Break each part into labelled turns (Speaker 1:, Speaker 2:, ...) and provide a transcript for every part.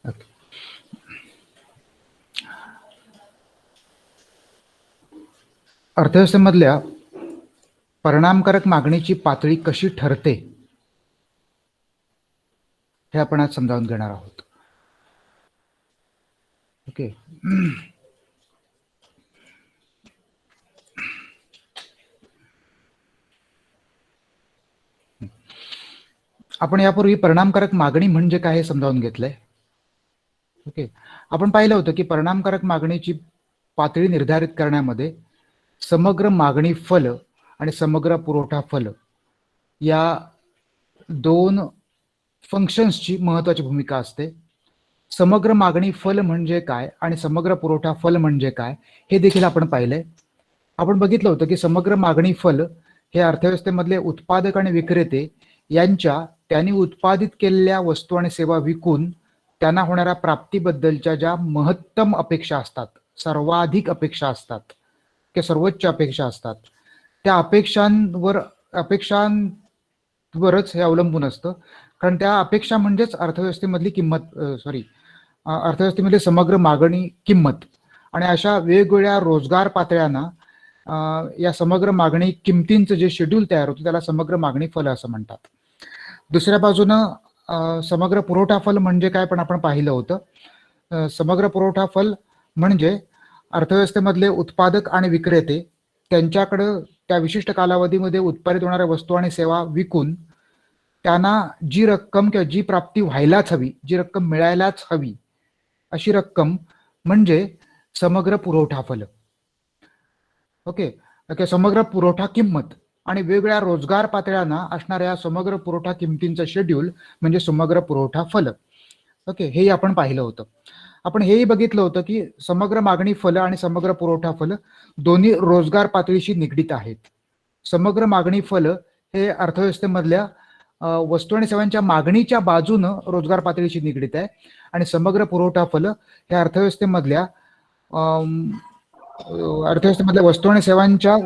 Speaker 1: Okay. अर्थव्यवस्थेमधल्या परिणामकारक मागणीची पातळी कशी ठरते हे आपण आज समजावून घेणार आहोत. ओके. आपण यापूर्वी परिणामकारक मागणी म्हणजे काय हे समजावून घेतलंय. ओके. आपण पाहिलं होतं की परिणामकारक मागणीची पातळी निर्धारित करण्यामध्ये समग्र मागणी फल आणि समग्र पुरवठा फल या दोन फंक्शन्सची महत्त्वाची भूमिका असते. समग्र मागणी फल म्हणजे काय आणि समग्र पुरवठा फल म्हणजे काय हे देखील आपण पाहिलंय. आपण बघितलं होतं की समग्र मागणी फल हे अर्थव्यवस्थेमधले उत्पादक आणि विक्रेते यांच्या त्यांनी उत्पादित केलेल्या वस्तू आणि सेवा विकून त्यांना होणाऱ्या प्राप्तीबद्दलच्या ज्या महत्तम अपेक्षा असतात, सर्वाधिक अपेक्षा असतात किंवा सर्वोच्च अपेक्षा असतात, त्या अपेक्षांवरच हे अवलंबून असतं. कारण त्या अपेक्षा म्हणजेच अर्थव्यवस्थेमधली किंमत अर्थव्यवस्थेमध्ये समग्र मागणी किंमत. आणि अशा वेगवेगळ्या रोजगार पातळ्यांना या समग्र मागणी किमतींचं जे शेड्यूल तयार होतं त्याला समग्र मागणी फल असं म्हणतात. दुसऱ्या बाजूनं समग्र पुरवठा फल म्हणजे काय पण आपण पाहिलं होतं. समग्र पुरवठा फल म्हणजे अर्थव्यवस्थेमधले उत्पादक आणि विक्रेते त्यांच्याकडं त्या विशिष्ट कालावधीमध्ये उत्पादित होणाऱ्या वस्तू आणि सेवा विकून त्यांना जी रक्कम किंवा जी प्राप्ती व्हायलाच हवी, जी रक्कम मिळायलाच हवी अशी रक्कम म्हणजे समग्र पुरवठा फल. ओके. समग्र पुरवठा किंमत आणि वेगवेगळ्या रोजगार पातळ्यांना असणाऱ्या समग्र पुरवठा किमतींचं शेड्यूल म्हणजे समग्र पुरवठा फल. ओके. हेही आपण पाहिलं होतं. आपण हेही बघितलं होतं की समग्र मागणी फल आणि समग्र पुरवठा फल दोन्ही रोजगार पातळीशी निगडीत आहेत. समग्र मागणी फल हे अर्थव्यवस्थेमधल्या वस्तू आणि सेवांच्या मागणीच्या बाजूनं रोजगार पातळीशी निगडीत आहे आणि समग्र पुरवठा फल हे अर्थव्यवस्थेमधल्या वस्तू आणि सेवांच्या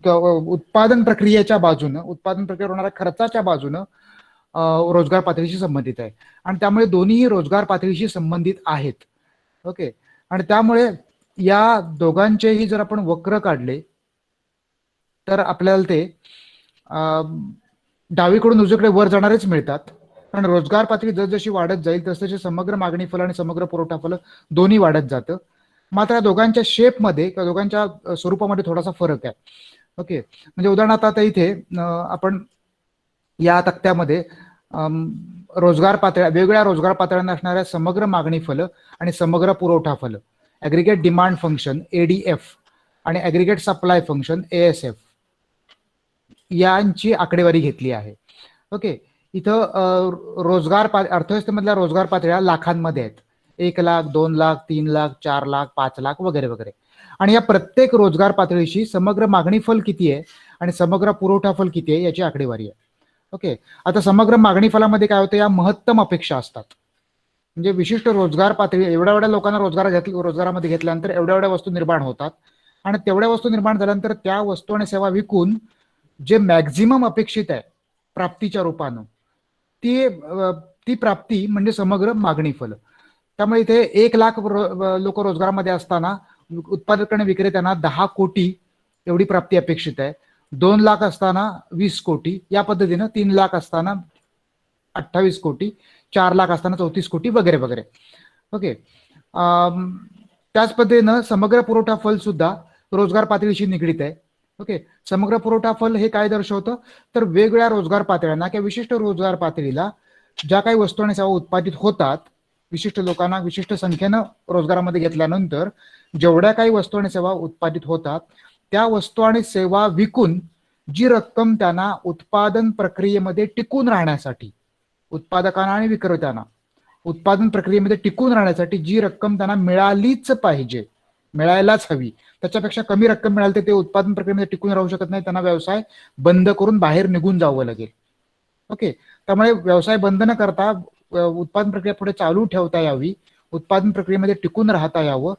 Speaker 1: उत्पादन प्रक्रियेच्या बाजूनं, उत्पादन प्रक्रियेवर होणाऱ्या खर्चाच्या बाजूनं रोजगार पातळीशी संबंधित आहे आणि त्यामुळे दोन्हीही रोजगार पातळीशी संबंधित आहेत. ओके. आणि त्यामुळे या दोघांचेही जर आपण वक्र काढले तर आपल्याला ते डावीकडून उजवीकडे वर जाणारेच मिळतात. कारण रोजगार पातळी जसजशी वाढत जाईल तसतसे समग्र मागणी फल आणि समग्र पुरवठा फल दोन्ही वाढत जातं. मात्र दोघांच्या शेपमध्ये किंवा दोघांच्या स्वरूपामध्ये थोडासा फरक आहे. ओके. म्हणजे उदाहरणार्थ आता इथे आपण या तक्त्यामध्ये रोजगार पातळ्या, वेगवेगळ्या रोजगार पातळ्यांना असणाऱ्या समग्र मागणी फल आणि समग्र पुरवठा फल, ॲग्रिगेट डिमांड फंक्शन ADF आणि ॲग्रिगेट सप्लाय फंक्शन ASF यांची आकडेवारी घेतली आहे. ओके. इथं अर्थव्यवस्थेमधल्या रोजगार पातळ्या लाखांमध्ये आहेत. 1 लाख, 2 लाख, 3 लाख, 4 लाख, 5 लाख वगैरे वगैरे. आणि या प्रत्येक रोजगार पातळीशी समग्र मागणी फल किती आहे आणि समग्र पुरवठा फल किती आहे याची आकडेवारी आहे. ओके. आता समग्र मागणी फलामध्ये काय होतं, या महत्तम अपेक्षा असतात. म्हणजे विशिष्ट रोजगार पातळी, एवढ्या लोकांना रोजगारामध्ये घेतल्यानंतर एवढ्या वस्तू निर्माण होतात आणि तेवढ्या वस्तू निर्माण झाल्यानंतर त्या वस्तू आणि सेवा विकून जे मॅक्झिमम अपेक्षित आहे प्राप्तीच्या रूपानं ती प्राप्ती म्हणजे समग्र मागणी फल. त्यामुळे इथे 1 लाख लोक रोजगारामध्ये असताना उत्पादक आणि विक्रेत्यांना 10 कोटी एवढी प्राप्ती अपेक्षित आहे. 2 लाख असताना 20 कोटी या पद्धतीनं, 3 लाख असताना 28 कोटी, 4 लाख असताना 34 कोटी वगैरे वगैरे. ओके. त्याच पद्धतीनं समग्र पुरवठा फल सुद्धा रोजगार पातळीशी निगडीत आहे. ओके. समग्र पुरवठा फल हे काय दर्शवतं, तर वेगवेगळ्या रोजगार पातळ्यांना किंवा विशिष्ट रोजगार पातळीला ज्या काही वस्तू आणि सेवा उत्पादित होतात, विशिष्ट लोकांना विशिष्ट संख्येनं रोजगारामध्ये घेतल्यानंतर जेवढ्या काही वस्तू आणि सेवा उत्पादित होतात त्या वस्तू आणि सेवा विकून जी रक्कम त्यांना उत्पादन प्रक्रियेमध्ये टिकून राहण्यासाठी, उत्पादकांना आणि विक्रेत्यांना उत्पादन प्रक्रियेमध्ये टिकून राहण्यासाठी जी रक्कम त्यांना मिळालीच पाहिजे, मिळायलाच हवी, त्याच्यापेक्षा कमी रक्कम मिळाली तर ते उत्पादन प्रक्रियेमध्ये टिकून राहू शकत नाही, त्यांना व्यवसाय बंद करून बाहेर निघून जावं लागेल. ओके. त्यामुळे व्यवसाय बंद न करता उत्पादन प्रक्रिया पुढे चालू ठेवता यावी, उत्पादन प्रक्रियेमध्ये टिकून राहता यावं,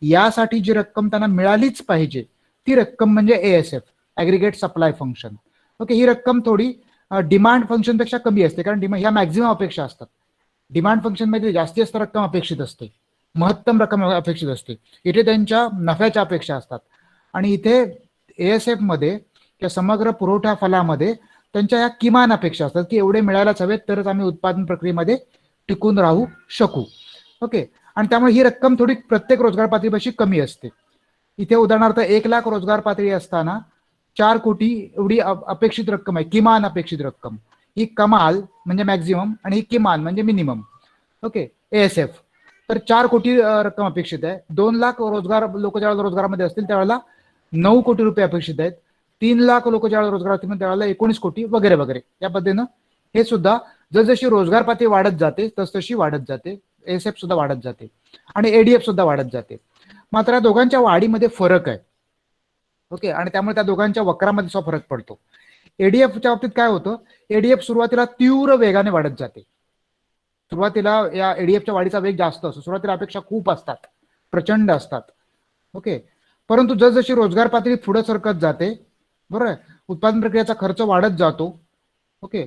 Speaker 1: यासाठी जी रक्कम त्यांना मिळालीच पाहिजे ती रक्कम म्हणजे ASF, aggregate supply function. Okay. ही रक्कम थोडी डिमांड फंक्शनपेक्षा कमी असते कारण ह्या मॅक्झिमम अपेक्षा असतात. डिमांड फंक्शनमध्ये जास्तीत जास्त रक्कम अपेक्षित असते, महत्तम रक्कम अपेक्षित असते. इथे त्यांच्या नफ्याच्या अपेक्षा असतात. आणि इथे एएसएफ मध्ये किंवा समग्र पुरवठा फलामध्ये त्यांच्या या किमान अपेक्षा असतात की एवढे मिळायलाच हवेत तरच आम्ही उत्पादन प्रक्रियेमध्ये टिकून राहू शकू. ओके. आणि त्यामुळे ही रक्कम थोडी प्रत्येक रोजगार पातळीपाशी कमी असते. इथे उदाहरणार्थ 1,00,000 रोजगार पातळी असताना 4 कोटी एवढी अपेक्षित रक्कम आहे, किमान अपेक्षित रक्कम. ही कमाल म्हणजे मॅक्झिमम आणि ही किमान म्हणजे मिनिमम. ओके. एएसएफ तर 4 कोटी रक्कम अपेक्षित आहे. 2,00,000 रोजगार लोक ज्यावेळेला रोजगारामध्ये असतील त्यावेळेला 9 कोटी रुपये अपेक्षित आहेत. 3,00,000 लोक ज्यावेळेला रोजगार असतील त्यावेळेला 19 कोटी वगैरे वगैरे. या पद्धतीनं हे सुद्धा जसजशी रोजगार पातळी वाढत जाते तसतशी वाढत जाते. एएसएफ सुद्धा वाढत जाते आणि एडीएफ सुद्धा वाढत जाते. मात्र या दोघांच्या वाढीमध्ये फरक आहे. ओके. आणि त्यामुळे त्या दोघांच्या वक्रामध्ये सुद्धा फरक पडतो. एडीएफच्या बाबतीत काय होतं, एडीएफ सुरुवातीला तीव्र वेगाने वाढत जाते. सुरुवातीला या एडीएफच्या वाढीचा वेग जास्त असतो. सुरुवातीला अपेक्षा खूप असतात, प्रचंड असतात. ओके. परंतु जसजशी रोजगार पातळी पुढे सरकत जाते, बरोबर आहे, उत्पादन प्रक्रियेचा खर्च वाढत जातो. ओके.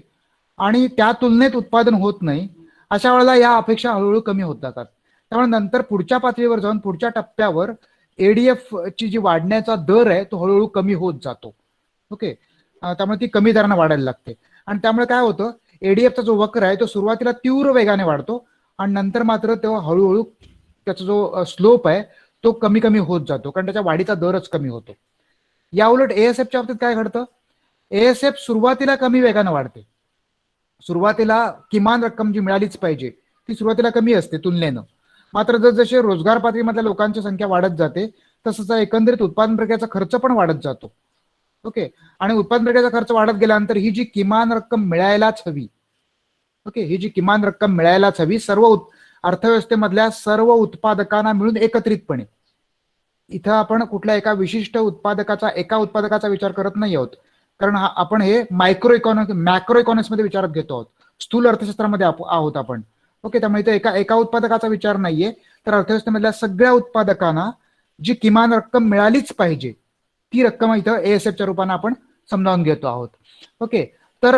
Speaker 1: आणि त्या तुलनेत उत्पादन होत नाही, अशा वेळेला या अपेक्षा हळूहळू कमी होत जातात. त्यामुळे नंतर पुढच्या पातळीवर जाऊन पुढच्या टप्प्यावर एडीएफ ची जी वाढण्याचा दर आहे तो हळूहळू कमी होत जातो. ओके. त्यामुळे ती कमी दराने वाढायला लागते. आणि त्यामुळे काय होतं, एडीएफचा जो वक्र आहे तो सुरुवातीला तीव्र वेगाने वाढतो आणि नंतर मात्र तो हळूहळू त्याचा जो स्लोप आहे तो कमी कमी होत जातो, कारण त्याच्या वाढीचा दरच कमी होतो. या उलट एएसएफच्या बाबतीत काय घडतं, एएसएफ सुरुवातीला कमी वेगाने वाढते. सुरुवातीला किमान रक्कम जी मिळालीच पाहिजे ती सुरुवातीला कमी असते तुलनेनं. मात्र जसजसे रोजगार पातळीमधल्या लोकांची संख्या वाढत जाते तसंच एकंदरीत उत्पादन प्रक्रियेचा खर्च पण वाढत जातो. ओके. आणि उत्पादन प्रक्रियेचा खर्च वाढत गेल्यानंतर ही जी किमान रक्कम मिळायलाच हवी, ओके, ही जी किमान रक्कम मिळायलाच हवी सर्व अर्थव्यवस्थेमधल्या सर्व उत्पादकांना मिळून एकत्रितपणे. इथं आपण कुठल्या एका विशिष्ट एका उत्पादकाचा विचार करत नाही आहोत, कारण आपण हे मॅक्रो इकॉनॉमिक्स मध्ये विचारात घेतो आहोत, स्थूल अर्थशास्त्रामध्ये आहोत आपण. ओके. त्यामुळे इथे एका उत्पादकाचा विचार नाहीये, तर अर्थव्यवस्थेमधल्या सगळ्या उत्पादकांना जी किमान रक्कम मिळालीच पाहिजे ती रक्कम इथं एएसएफच्या रूपाने आपण समजावून घेतो आहोत. ओके. तर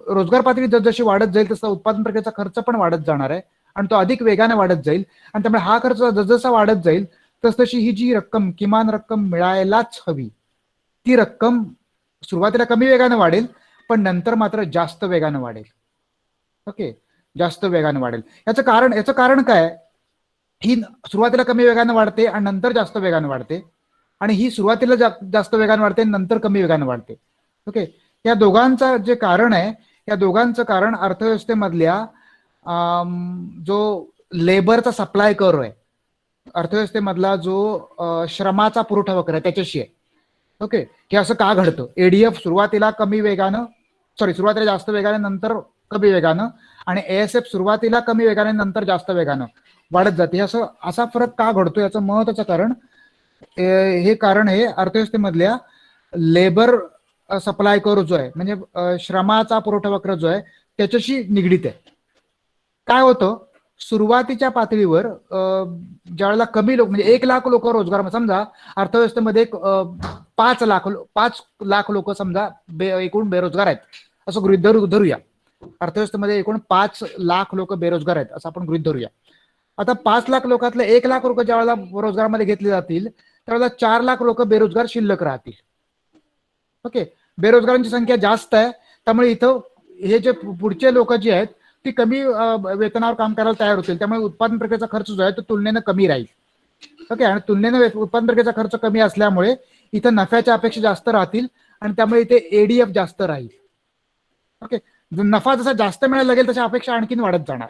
Speaker 1: रोजगार पातळी जसजशी वाढत जाईल तसा उत्पादन प्रक्रियेचा खर्च पण वाढत जाणार आहे आणि तो अधिक वेगाने वाढत जाईल. आणि त्यामुळे हा खर्च जसजसा वाढत जाईल तसतशी ही जी रक्कम किमान रक्कम मिळायलाच हवी ती रक्कम सुरुवातीला कमी वेगाने वाढेल पण नंतर मात्र जास्त वेगाने वाढेल. ओके. जास्त वेगाने वाढेल. याचं कारण काय, ही सुरुवातीला कमी वेगाने वाढते आणि नंतर जास्त वेगाने वाढते, आणि ही सुरुवातीला जास्त वेगाने वाढते नंतर कमी वेगाने वाढते. ओके. या दोघांचं जे कारण आहे, या दोघांचं कारण अर्थव्यवस्थेमधल्या जो लेबरचा सप्लाय कर्व आहे, अर्थव्यवस्थेमधला जो श्रमाचा पुरवठा वक्र आहे त्याच्याशी आहे. ओके. हे असं का घडतं, एडीएफ सुरुवातीला सुरुवातीला जास्त वेगाने नंतर कमी वेगानं, आणि एएसएफ सुरुवातीला कमी वेगाने नंतर जास्त वेगानं वाढत जाते. असा फरक का घडतो, याचं महत्वाचं कारण हे अर्थव्यवस्थेमधल्या लेबर सप्लाय कर्व जो आहे, म्हणजे श्रमाचा पुरवठा वक्र जो आहे त्याच्याशी निगडीत आहे. काय होतं, सुरुवातीच्या पातळीवर ज्यावेळेला कमी लोक, म्हणजे 1,00,000 लोक रोजगार, समजा अर्थव्यवस्थेमध्ये 5 लाख लोक समजा एकूण बेरोजगार आहेत असं गृहीत धरूया. अर्थव्यवस्थेमध्ये एकूण 5 लाख लोक बेरोजगार आहेत असं आपण गृहीत धरूया. आता 5 लाख लोकांतले 1,00,000 लोक ज्यावेळेला रोजगारामध्ये घेतले जातील त्यावेळेला 4 लाख लोक बेरोजगार शिल्लक राहतील. ओके. बेरोजगारांची संख्या जास्त आहे, त्यामुळे इथं हे जे पुढचे लोक जे आहेत ती कमी वेतनावर काम करायला तयार होतील, त्यामुळे उत्पादन प्रक्रियेचा खर्च जो आहे तो तुलनेनं कमी राहील. ओके. आणि तुलनेनं उत्पादन प्रक्रियेचा खर्च कमी असल्यामुळे इथं नफ्याच्या अपेक्षा जास्त राहतील आणि त्यामुळे इथे एडीएफ जास्त राहील. ओके. नफा जसा जास्त मिळायला लागेल तशा अपेक्षा आणखीन वाढत जाणार.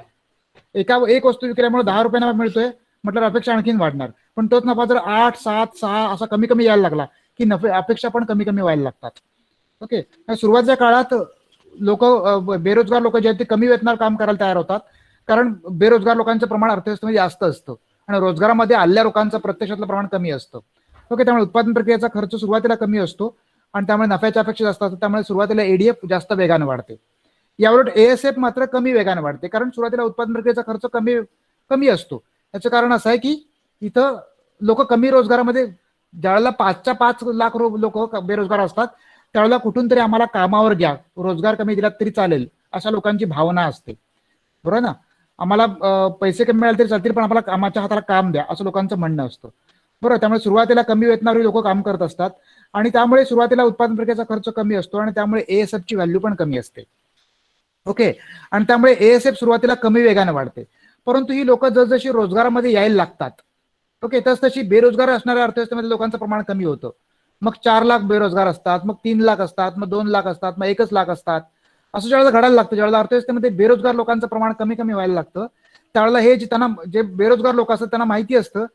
Speaker 1: एक वस्तू विकल्यामुळे 10 रुपये नफा मिळतोय म्हटलं अपेक्षा आणखीन वाढणार, पण तोच नफा जर 8, 7, 6 असा कमी कमी यायला लागला की अपेक्षा पण कमी कमी व्हायला लागतात. ओके. सुरुवातीच्या काळात बेरोजगार लोक जे आहेत ते कमी वेतनावर काम करायला तयार होतात, कारण बेरोजगार लोकांचं प्रमाण अर्थव्यवस्थेमध्ये जास्त असतं आणि रोजगारामध्ये आलेल्या लोकांचं प्रत्यक्षातलं प्रमाण कमी असतं. ओके. त्यामुळे उत्पादन प्रक्रियेचा खर्च सुरुवातीला कमी असतो आणि त्यामुळे नफ्याच्या अपेक्षा जास्त असतात, त्यामुळे सुरुवातीला एडीएफ जास्त वेगाने वाढते. याउलट एएसएफ मात्र कमी वेगाने वाढते, कारण सुरुवातीला उत्पादन प्रक्रियेचा खर्च कमी असतो. याचं कारण असं आहे की इथं लोक कमी रोजगारामध्ये, ज्यावेळेला 5 लाख लोक बेरोजगार असतात त्यावेळेला कुठून तरी आम्हाला कामावर घ्या, रोजगार कमी दिला तरी चालेल अशा लोकांची भावना असते, बरोबर ना. आम्हाला पैसे कमी मिळाले तरी चालतील, पण आम्हाला कामाच्या हाताला काम द्या, असं लोकांचं म्हणणं असतं. बरोबर. त्यामुळे सुरुवातीला कमी वेतनावर लोक काम करत असतात आणि त्यामुळे सुरुवातीला उत्पादन प्रक्रियेचा खर्च कमी असतो आणि त्यामुळे ASF ची व्हॅल्यू पण कमी असते. ओके. आणि त्यामुळे ASF सुरुवातीला कमी वेगाने वाढते. परंतु ही लोक जसजशी रोजगारामध्ये यायला लागतात, ओके, तशी बेरोजगार असणाऱ्या अर्थव्यवस्थेमध्ये लोकांचं प्रमाण कमी होतं. मग 4 लाख बेरोजगार असतात, मग 3 लाख असतात, मग 2 लाख असतात, मग 1 लाख असतात. असं ज्यावेळेला घडायला लागतं, ज्यावेळेला अर्थव्यवस्थेमध्ये बेरोजगार लोकांचं प्रमाण कमी कमी व्हायला लागतं, त्यावेळेला हे त्यांना जे बेरोजगार लोक असतात त्यांना माहिती असतं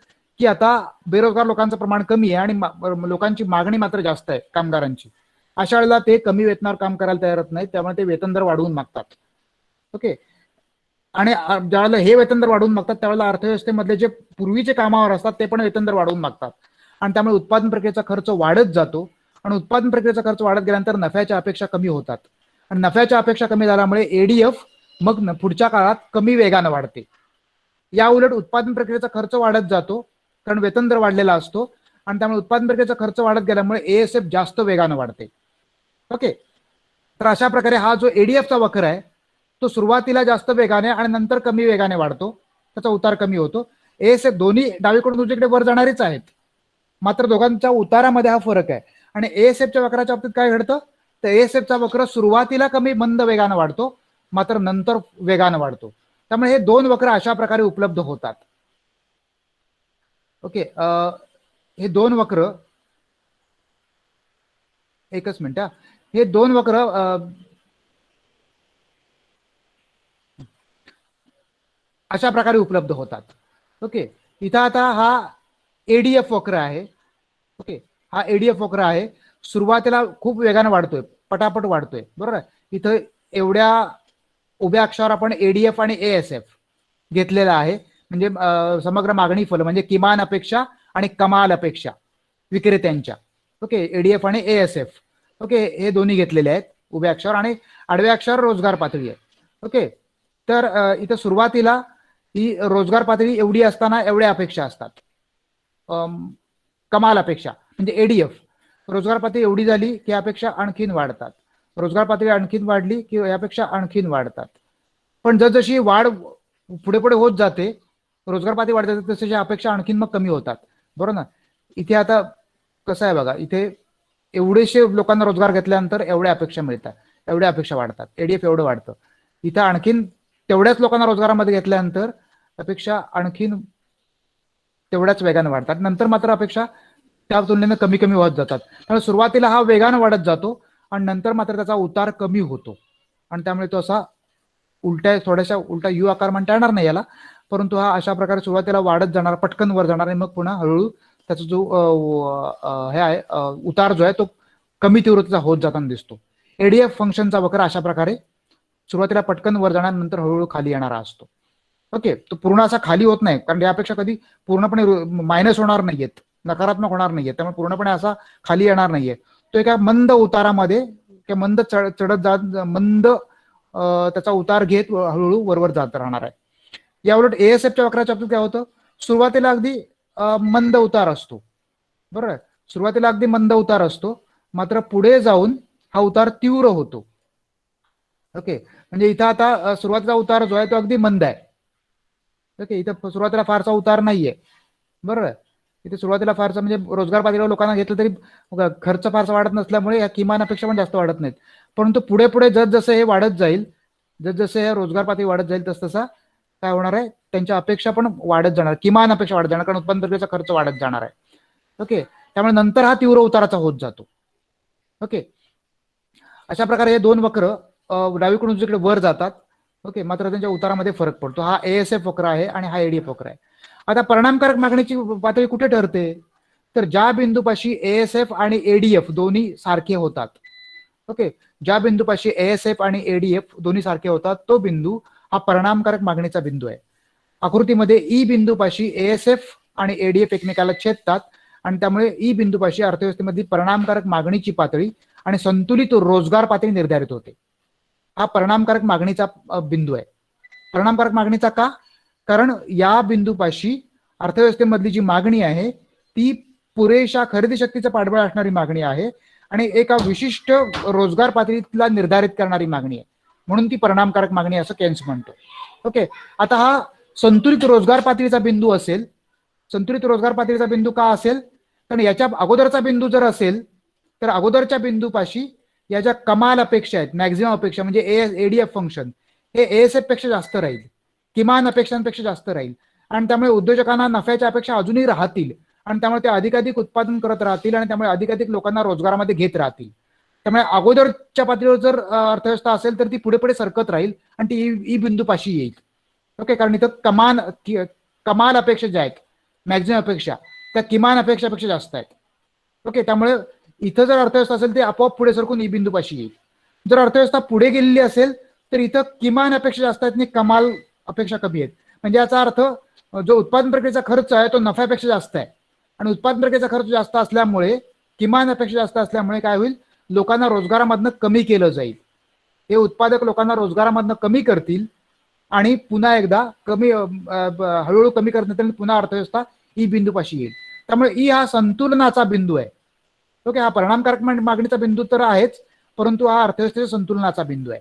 Speaker 1: की आता बेरोजगार लोकांचं प्रमाण कमी आहे आणि लोकांची मागणी मात्र जास्त आहे कामगारांची. अशा वेळेला ते कमी वेतनावर काम करायला तयार होत नाही, त्यामुळे ते वेतन दर वाढवून मागतात. ओके. आणि ज्यावेळेला हे वेतन दर वाढवून मागतात त्यावेळेला अर्थव्यवस्थेमधले जे पूर्वीचे कामावर असतात ते पण वेतन दर वाढवून मागतात आणि त्यामुळे उत्पादन प्रक्रियेचा खर्च वाढत जातो आणि उत्पादन प्रक्रियेचा खर्च वाढत गेल्यानंतर नफ्याच्या अपेक्षा कमी होतात आणि नफ्याच्या अपेक्षा कमी झाल्यामुळे ADF मग पुढच्या काळात कमी वेगाने वाढते. या उलट उत्पादन प्रक्रियेचा खर्च वाढत जातो कारण वेतन दर वाढलेला असतो आणि त्यामुळे उत्पादन प्रक्रियेचा खर्च वाढत गेल्यामुळे ASF जास्त वेगाने वाढते. ओके. तर अशा प्रकारे हा जो ADF चा वक्र आहे तो सुरुवातीला जास्त वेगाने आणि नंतर कमी वेगाने वाढतो, त्याचा उतार कमी होतो. ASF दोन्ही डावीकडून उजवीकडे वर जाणारेच आहेत, मात्र दोघांच्या उतारामध्ये हा फरक आहे. आणि ASFच्या वक्राच्या बाबतीत काय घडतं, तर ASFचा वक्र सुरुवातीला कमी मंद वेगाने वाढतो मात्र नंतर वेगाने वाढतो. त्यामुळे हे दोन वक्र अशा प्रकारे उपलब्ध होतात. ओके. हे दोन वक्र, एकच मिनिट, हे दोन वक्र अशा प्रकारे उपलब्ध होतात. ओके. इथं आता हा ADF वक्र आहे. ओके. हा ADF वक्र आहे, सुरुवातीला खूप वेगाने वाढतोय, पटापट वाढतोय, बरोबर. इथं एवढ्या उभ्या अक्षरावर आपण ADF आणि ASF घेतलेला आहे, म्हणजे समग्र मागणी फल म्हणजे किमान अपेक्षा आणि कमाल अपेक्षा विक्रेत्यांच्या. ओके. ADF आणि ASF, ओके, हे दोन्ही घेतलेले आहेत उभ्या अक्षरावर आणि आडव्या अक्षरावर रोजगार पातळी आहे. ओके. तर इथं सुरुवातीला ही रोजगार पातळी एवढी असताना एवढ्या अपेक्षा असतात, कमाल अपेक्षा म्हणजे ADF. रोजगार पातळी एवढी झाली की अपेक्षा आणखीन वाढतात, रोजगार पातळी आणखीन वाढली की यापेक्षा आणखीन वाढतात. पण जसजशी वाढ पुढे पुढे होत जाते, रोजगार पातळी वाढत जाते, तसे अपेक्षा आणखीन मग कमी होतात, बरोबर ना. इथे आता कसं आहे बघा, इथे एवढेशे लोकांना रोजगार घेतल्यानंतर एवढ्या अपेक्षा मिळतात, एवढ्या अपेक्षा वाढतात, ADF एवढं वाढतं. इथं आणखीन तेवढ्याच लोकांना रोजगारामध्ये घेतल्यानंतर अपेक्षा आणखीन तेवढ्याच वेगाने वाढतात, नंतर मात्र अपेक्षा त्या तुलनेने कमी कमी होत जातात. त्यामुळे सुरुवातीला हा वेगाने वाढत जातो आणि नंतर मात्र त्याचा उतार कमी होतो आणि त्यामुळे तो असा उलट्या, थोड्याशा उलटा U आकार म्हणता येणार नाही याला, परंतु हा अशा प्रकारे सुरुवातीला वाढत जाणार, पटकन वर जाणार आणि मग पुन्हा हळूहळू त्याचा जो हे आहे उतार जो आहे तो कमी तीव्रतेचा होत जाताना दिसतो. ADF फंक्शनचा वक्र अशा प्रकारे सुरुवातीला पटकन वर जाणार, नंतर हळूहळू खाली येणारा असतो. ओके. तो पूर्ण असा खाली होत नाही, कारण यापेक्षा कधी पूर्णपणे मायनस होणार नाहीयेत, नकारात्मक होणार नाहीये, त्यामुळे पूर्णपणे असा खाली येणार नाहीये. तो एका मंद उतारामध्ये किंवा मंद चढत जात मंद त्याचा उतार घेत हळूहळू वरवर जात राहणार आहे. याउलट ASFच्या वक्राच्या बाबतीत काय होतं, सुरुवातीला अगदी मंद उतार असतो, बरोबर. सुरुवातीला अगदी मंद उतार असतो, मात्र पुढे जाऊन हा उतार तीव्र होतो. ओके. म्हणजे इथं आता सुरुवातीचा उतार जो आहे तो अगदी मंद आहे. ओके. इथं सुरुवातीला फारसा उतार नाहीये, बरोबर. इथे सुरुवातीला फारसा म्हणजे रोजगार पातळीवर लोकांना घेतलं तरी खर्च फारसा वाढत नसल्यामुळे या किमान अपेक्षा पण जास्त वाढत नाहीत. परंतु पुढे पुढे जसं हे वाढत जाईल, जसं हे रोजगार पातळी वाढत जाईल तसं काय होणार आहे, त्यांच्या अपेक्षा पण वाढत जाणार, किमान अपेक्षा वाढत जाणार, कारण उत्पन्न प्रक्रियेचा खर्च वाढत जाणार आहे. ओके. त्यामुळे नंतर हा तीव्र उताराचा होत जातो. ओके. अशा प्रकारे हे दोन वक्र डावीकडून उजवीकडे वर जातात. ओके. मात्र त्यांच्या उतारामध्ये फरक पडतो. हा ASF वक्र आहे आणि हा ADF वक्र आहे. आता परिणामकारक मागणीची पातळी कुठे ठरते, तर ज्या बिंदूपाशी ASF आणि ADF दोन्ही सारखे होतात. ओके. ज्या बिंदूपाशी ASF आणि ADF दोन्ही सारखे होतात तो बिंदू हा परिणामकारक मागणीचा बिंदू आहे. आकृतीमध्ये E बिंदूपाशी ASF आणि ADF एकमेकाला छेदतात आणि त्यामुळे E बिंदूपाशी अर्थव्यवस्थेमध्ये परिणामकारक मागणीची पातळी आणि संतुलित रोजगार पातळी निर्धारित होते. हा परिणामकारक मागणीचा बिंदू आहे. परिणामकारक मागणीचा का, कारण या बिंदूपाशी अर्थव्यवस्थेमधली जी मागणी आहे ती पुरेशा खरेदी शक्तीचा पाठबळ असणारी मागणी आहे आणि एका विशिष्ट रोजगार पातळीला निर्धारित करणारी मागणी आहे. म्हणून ती परिणामकारक मागणी असं केन्स म्हणतो. ओके, आता हा संतुलित रोजगार पातळीचा बिंदू असेल. संतुलित रोजगार पातळीचा बिंदू का असेल? कारण याच्या अगोदरचा बिंदू जर असेल तर अगोदरच्या बिंदूपाशी या ज्या कमाल अपेक्षा आहेत, मॅक्झिमम अपेक्षा म्हणजे एडीएफ फंक्शन हे एएसएफ पेक्षा जास्त राहील, किमान अपेक्षांपेक्षा जास्त राहील. आणि त्यामुळे उद्योजकांना नफ्याच्या अपेक्षा अजूनही राहतील आणि त्यामुळे ते अधिकाधिक उत्पादन करत राहतील आणि त्यामुळे अधिकाधिक लोकांना रोजगारामध्ये घेत राहतील. त्यामुळे अगोदरच्या पातळीवर जर अर्थव्यवस्था असेल तर ती पुढे पुढे सरकत राहील आणि ती ई बिंदूपाशी येईल. ओके, कारण इथं कमाल अपेक्षा ज्या आहेत, मॅक्झिमम अपेक्षा त्या किमान अपेक्षापेक्षा जास्त आहेत. ओके, त्यामुळे इथं जर अर्थव्यवस्था असेल ते आपोआप पुढे सरकून ई बिंदूपाशी येईल. जर अर्थव्यवस्था पुढे गेलेली असेल तर इथं किमान अपेक्षा जास्त आहेत आणि कमाल अपेक्षा कमी आहेत. म्हणजे याचा अर्थ जो उत्पादन प्रक्रियेचा खर्च आहे तो नफ्यापेक्षा जास्त आहे आणि उत्पादन प्रक्रियेचा खर्च जास्त असल्यामुळे किमान अपेक्षा जास्त असल्यामुळे काय होईल, लोकांना रोजगारामधनं कमी केलं जाईल. हे उत्पादक लोकांना रोजगारामधनं कमी करतील आणि पुन्हा एकदा कमी हळूहळू कमी करण्यात पुन्हा अर्थव्यवस्था ई बिंदूपाशी येईल. त्यामुळे ई हा संतुलनाचा बिंदू आहे. ओके, हा परिणामकारक मागणीचा बिंदू तर आहेच, परंतु हा अर्थव्यवस्थेच्या संतुलनाचा बिंदू आहे.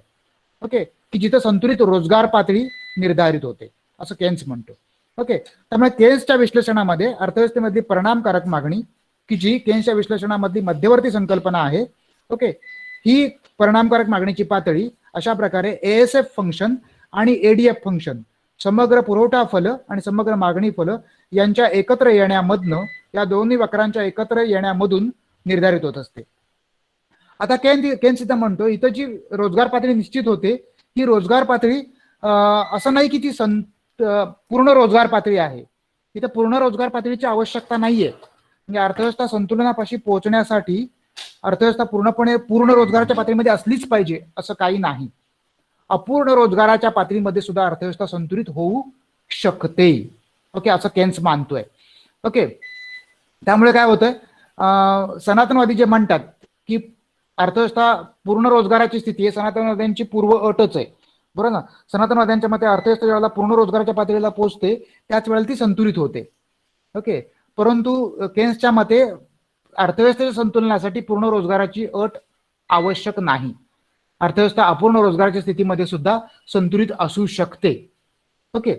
Speaker 1: ओके, की जिथं संतुलित रोजगार पातळी निर्धारित होते असं केन्स म्हणतो. ओके, त्यामुळे केन्सच्या विश्लेषणामध्ये अर्थव्यवस्थेमधली परिणामकारक मागणी, की जी केन्सच्या विश्लेषणामधली मध्यवर्ती संकल्पना आहे. ओके, ही परिणामकारक मागणीची पातळी अशा प्रकारे एएसएफ फंक्शन आणि एडीएफ फंक्शन, समग्र पुरवठा फल आणि समग्र मागणी फल यांच्या एकत्र येण्यामधनं, या दोन्ही वक्रांच्या एकत्र येण्यामधून निर्धारित होत असते. आता केन्स इथं म्हणतो इथं जी रोजगार पातळी निश्चित होते ही रोजगार पातळी असं नाही की ती पूर्ण रोजगार पातळी आहे. इथं पूर्ण रोजगार पातळीची आवश्यकता नाहीये. म्हणजे अर्थव्यवस्था संतुलनापाशी पोहोचण्यासाठी अर्थव्यवस्था पूर्णपणे पूर्ण रोजगाराच्या पातळीमध्ये असलीच पाहिजे असं काही नाही. अपूर्ण रोजगाराच्या पातळीमध्ये सुद्धा अर्थव्यवस्था संतुलित होऊ शकते. ओके, असं केन्स मानतोय. ओके, त्यामुळे काय होतंय, सनातनवादी जे म्हणतात की अर्थव्यवस्था पूर्ण रोजगाराची स्थिती आहे, सनातनवाद्यांची पूर्व अटच आहे, बरोबर ना. सनातनवाद्यांच्या मते अर्थव्यवस्था ज्यावेळेला पूर्ण रोजगाराच्या पातळीला पोहोचते त्याच वेळेला ती संतुलित होते. ओके, परंतु केन्सच्या मते अर्थव्यवस्थेच्या संतुलनासाठी पूर्ण रोजगाराची अट आवश्यक नाही. अर्थव्यवस्था अपूर्ण रोजगाराच्या स्थितीमध्ये सुद्धा संतुलित असू शकते. ओके,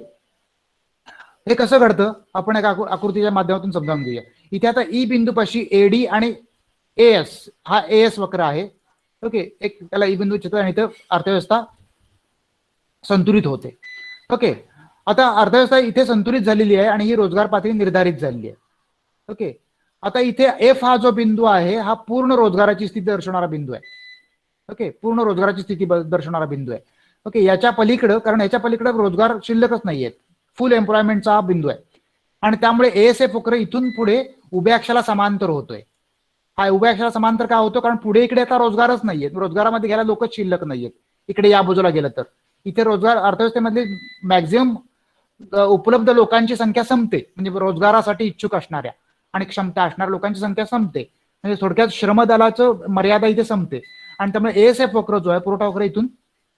Speaker 1: हे कसं घडतं आपण एका आकृतीच्या माध्यमातून समजावून घेऊया. इथे आता ई बिंदूपाशी एडी आणि एएस हा एएस वक्र आहे. ओके, एक त्याला ई बिंदू चित्र आणि इथं अर्थव्यवस्था संतुलित होते. ओके, आता अर्थव्यवस्था इथे संतुलित झालेली आहे आणि ही रोजगार पातळी निर्धारित झालेली आहे. ओके, आता इथे एफ हा जो बिंदू आहे हा पूर्ण रोजगाराची स्थिती दर्शवणारा बिंदू आहे. ओके, पूर्ण रोजगाराची स्थिती दर्शवणारा बिंदू आहे. ओके, याच्या पलीकडं, कारण याच्या पलीकडं रोजगार शिल्लकच नाहीयेत, फुल एम्प्लॉयमेंटचा हा बिंदू आहे आणि त्यामुळे एएसएफ वक्र इथून पुढे उभ्या अक्षाला समांतर होतोय. हा उभ्या अक्षाला समांतर का होतो, कारण पुढे इकडे आता रोजगारच नाहीयेत, रोजगारामध्ये घ्यायला लोकच शिल्लक नाहीयेत. इकडे या बाजूला गेलं तर इथे रोजगार अर्थव्यवस्थेमधले मॅक्झिमम उपलब्ध लोकांची संख्या संपते, म्हणजे रोजगारासाठी इच्छुक असणाऱ्या आणि क्षमता असणाऱ्या लोकांची संख्या संपते. म्हणजे थोडक्यात श्रमदलाचं मर्यादा इथे संपते आणि त्यामुळे एएसएफ वक्र जो आहे पुरवठा वक्र इथून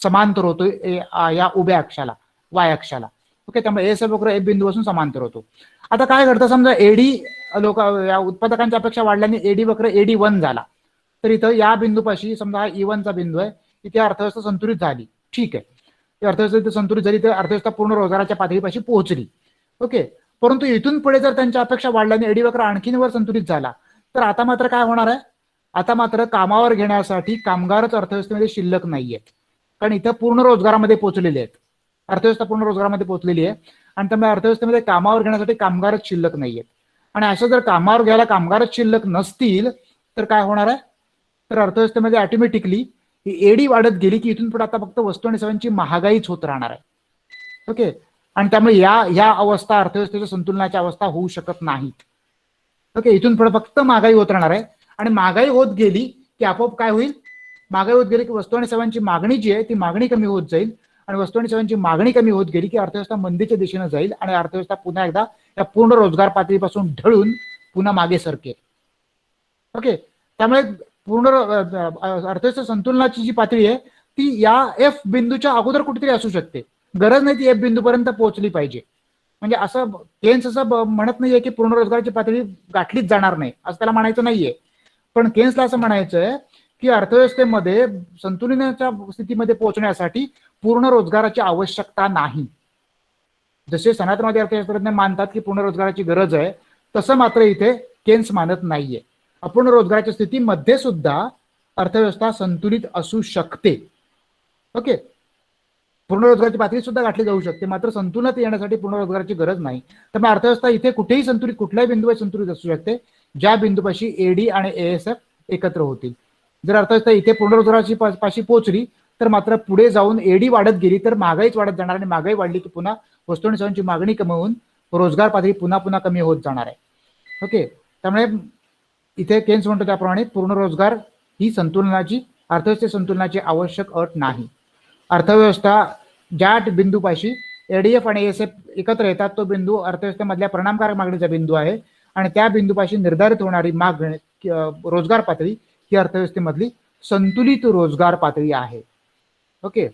Speaker 1: समांतर होतोय या उभ्या अक्षाला, वाय अक्षाला. ओके, त्यामुळे एएसएफ वक्र एक बिंदूपासून समांतर होतो. आता काय घडतं, समजा एडी या उत्पादकांच्या अपेक्षा वाढल्याने एडी वक्र एडी1 झाला तर इथं या बिंदूपाशी समजा हा E1चा बिंदू आहे, इथे अर्थव्यवस्था संतुलित झाली. ठीक आहे, अर्थव्यवस्था संतुलित झाली तर अर्थव्यवस्था पूर्ण रोजगाराच्या पातळीपाशी पोहोचली. ओके, परंतु इथून पुढे जर त्यांच्या अपेक्षा वाढल्याने एडी वक्र आणखीन वर संतुलित झाला तर आता मात्र काय होणार आहे, आता मात्र कामावर घेण्यासाठी कामगारच अर्थव्यवस्थेमध्ये शिल्लक नाहीयेत, कारण इथं पूर्ण रोजगारामध्ये पोहोचलेले आहेत, अर्थव्यवस्था पूर्ण रोजगारामध्ये पोहोचलेली आहे आणि त्यामुळे अर्थव्यवस्थेमध्ये कामावर घेण्यासाठी कामगारच शिल्लक नाहीयेत. आणि असं जर कामावर घ्यायला कामगारच शिल्लक नसतील तर काय होणार आहे, तर अर्थव्यवस्थेमध्ये ऑटोमॅटिकली ही एडी वाढत गेली की इथून पुढे आता फक्त वस्तू आणि सेवांची महागाईच होत राहणार आहे. ओके, आणि त्यामुळे या अवस्था अर्थव्यवस्थेच्या संतुलनाच्या अवस्था होऊ शकत नाहीत. ओके, इथून पुढे फक्त महागाई होत राहणार आहे आणि महागाई होत गेली की आपोआप काय होईल, महागाई होत गेली की वस्तू आणि सेवांची मागणी जी आहे ती मागणी कमी होत जाईल आणि वस्तू आणि सेवांची मागणी कमी होत गेली की अर्थव्यवस्था मंदीच्या दिशेने जाईल आणि अर्थव्यवस्था पुन्हा एकदा या पूर्ण रोजगार पातळीपासून ढळून पुन्हा मागे सरकेल. ओके, त्यामुळे पूर्ण अर्थव्यवस्था संतुलनाची जी पातळी आहे ती या एफ बिंदूच्या अगोदर कुठेतरी असू शकते. गरज नाही ती एफ बिंदूपर्यंत पोहोचली पाहिजे. म्हणजे असं केन्स असं म्हणत नाहीये की पूर्ण रोजगाराची पातळी गाठलीच जाणार नाही असं त्याला म्हणायचं नाहीये, पण केन्सला असं म्हणायचंय की अर्थव्यवस्थेमध्ये संतुलनाच्या स्थितीमध्ये पोहोचण्यासाठी पूर्ण रोजगाराची आवश्यकता नाही. जसे सनातनवादी अर्थशास्त्रज्ञ मानतात की पूर्ण रोजगाराची गरज आहे, तसं मात्र इथे केन्स मानत नाहीये. अपूर्ण रोजगाराच्या स्थितीमध्ये सुद्धा अर्थव्यवस्था संतुलित असू शकते. ओके, पूर्ण रोजगाराची पातळी सुद्धा गाठली जाऊ शकते, मात्र संतुलनात येण्यासाठी पूर्ण रोजगाराची गरज नाही. त्यामुळे अर्थव्यवस्था इथे कुठेही संतुलित, कुठल्याही बिंदूवर संतुलित असू शकते ज्या बिंदूपाशी एडी आणि एएसएफ एकत्र होतील. जर अर्थव्यवस्था इथे पूर्ण रोजगाराची पाशी पोहोचली तर मात्र पुढे जाऊन एडी वाढत गेली तर महागाईच वाढत जाणार, आणि महागाई वाढली की पुन्हा वस्तू आणि सेवांची मागणी कमी होऊन रोजगार पातळी पुन्हा पुन्हा कमी होत जाणार आहे. ओके, त्यामुळे इथे केन्स म्हणतो त्याप्रमाणे पूर्ण रोजगार ही संतुलनाची, अर्थव्यवस्थे संतुलनाची आवश्यक अट नाही. अर्थव्यवस्था ज्या बिंदूपाशी एडीएफ आणि एएसएफ एकत्र येतात तो बिंदू अर्थव्यवस्थेमधल्या परिणामकारक मागणीचा बिंदू आहे, आणि त्या बिंदूपाशी निर्धारित होणारी मागणी रोजगार पातळी ही अर्थव्यवस्थेमधली संतुलित रोजगार पातळी आहे. ओके,